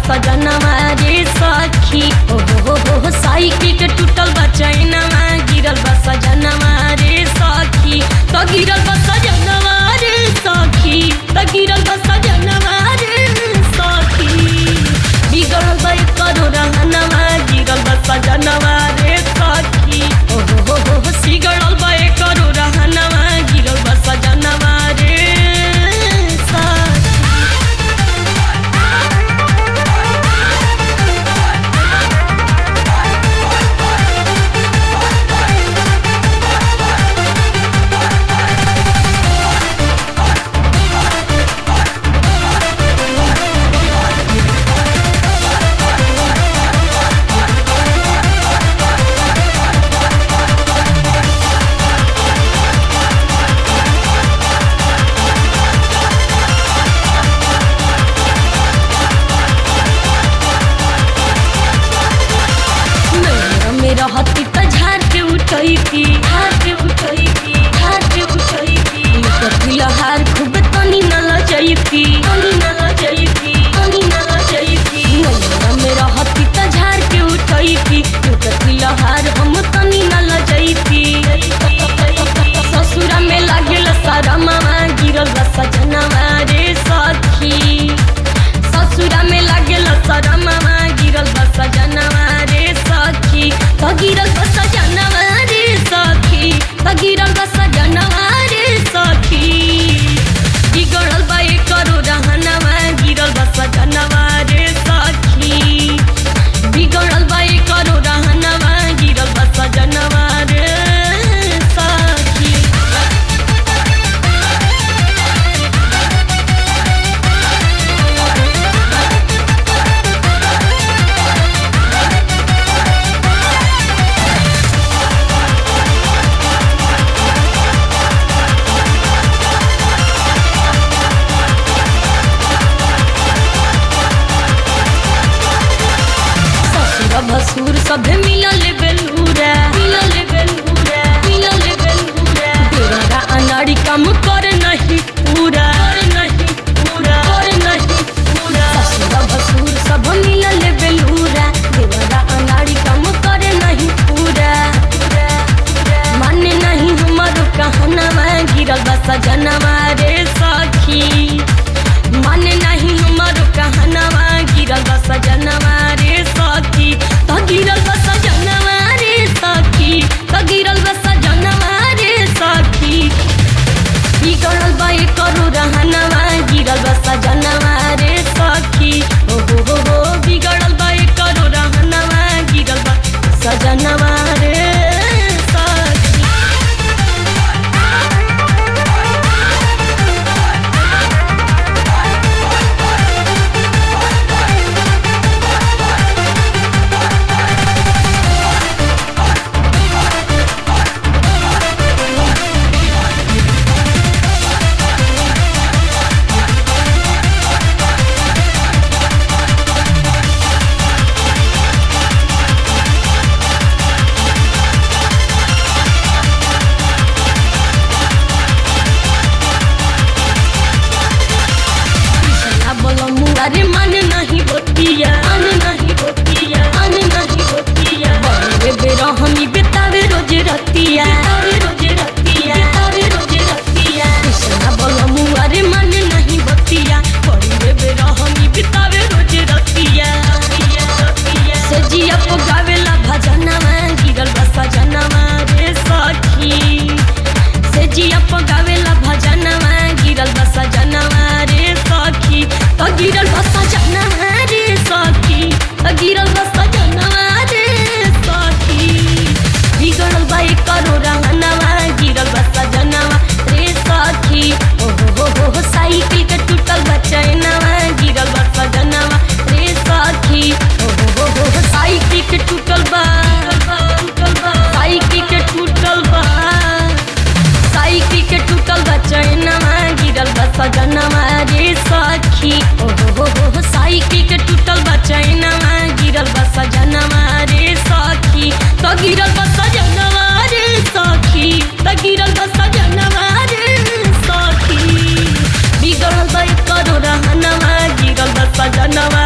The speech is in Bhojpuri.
सजनवा रे सखी। हो साइकिल के टूटल बा चैनवा गिरल बा सजनवा रे सखी। तो गिरल बा सजनवा रे सखी, तो गिरल बा सजनवा रे सखी। बिगड़ल बा करो रहनवा गिरल बा सजनवा रे सखी। हो सिगड़ल बा करो रहनवा गिरल बा सजनवा रे रहती त झाड़ के उठैती, झाड़ के उठैती, झाड़ के उठैती। लहार खूब तनी न लजैती, तनी न लजैती, तनी न लजैती। में रहती त झाड़ के उठैती, लहार हम तनी न लजैती। ससुरा में लागल शरमवा गिरल बा सजनवा रे सखी। ससुरा में लागल शरमवा गिरल बा सजनवा रे सखी। तो गिरल बा सजनवा रे सखी, तो गिरल बा सजनवा रे सखी। बिगड़ल बा करो रहनवा गिरल बा सजनवा रे सखी। बिगड़ल बा करो रहनवा गिरल बा सजनवा रे सखी। भसुर सब मिलल बेलूरा, मिलल बेलूरा, मिलल बेलूरा। तेरा अनाड़ी काम कर नहीं पूरा, कर नहीं पूरा, कर नहीं पूरा। ससुर भसुर सब मिलल बेलूरा, तेरा अनाड़ी काम कर नहीं पूरा। माने नहीं हमारो कहनवा गिरल बा सजनवा रे सखी। माने नहीं हमारो कहनवा गिरल बा सजनवा रे सखी। तो गिरल बा सजनवा रे सखी, तो गिरल बा सजनवा रे सखी। बिगड़ल बा करो रहनवा गिरल बा सजनवा रे सखी। हो बिगड़ल बा करो रहनवा गिरल बा सजनवा रे सखी। अरे मन नहीं होतिया, मन नहीं होतिया, मन नहीं होतिया। बड़े बेरा हमी बेतावे रोज रतिया, रोज रतिया, रोज रतिया। कृष्णा बोलो मुआरे मन नहीं होतिया, बड़े बेरा हमी बेतावे रोज रतिया। से जिया को गावेला भजनवा गिरल बा सजनवा रे सखी। से जिया को गावेला भजनवा गिरल बा सजनवा रे सखी। तो गिरल बा सजनवा रे सखी, तो गिरल बा सजनवा रे सखी। बिगड़ल बा करो रहनवा गिरल बा सजनवा रे सखी। हो साइकिल के टूटल बा चैनवा गिरल बा सजनवा रे सखी। हो साइकिल के टूटल बा, साइकिल के टूटल बा, साइकिल के टूटल बा चैनवा गिरल बा सजनवा रे सखी। हो साइकिल के टूटल बा चैनवा गिरल बा सजनवा रे सखी। तो गिरल बा सजनवा रे सखी, तो गिरल बा सजनवा रे सखी। बिगड़ल बा करो रहनवा गिरल बा सजनवा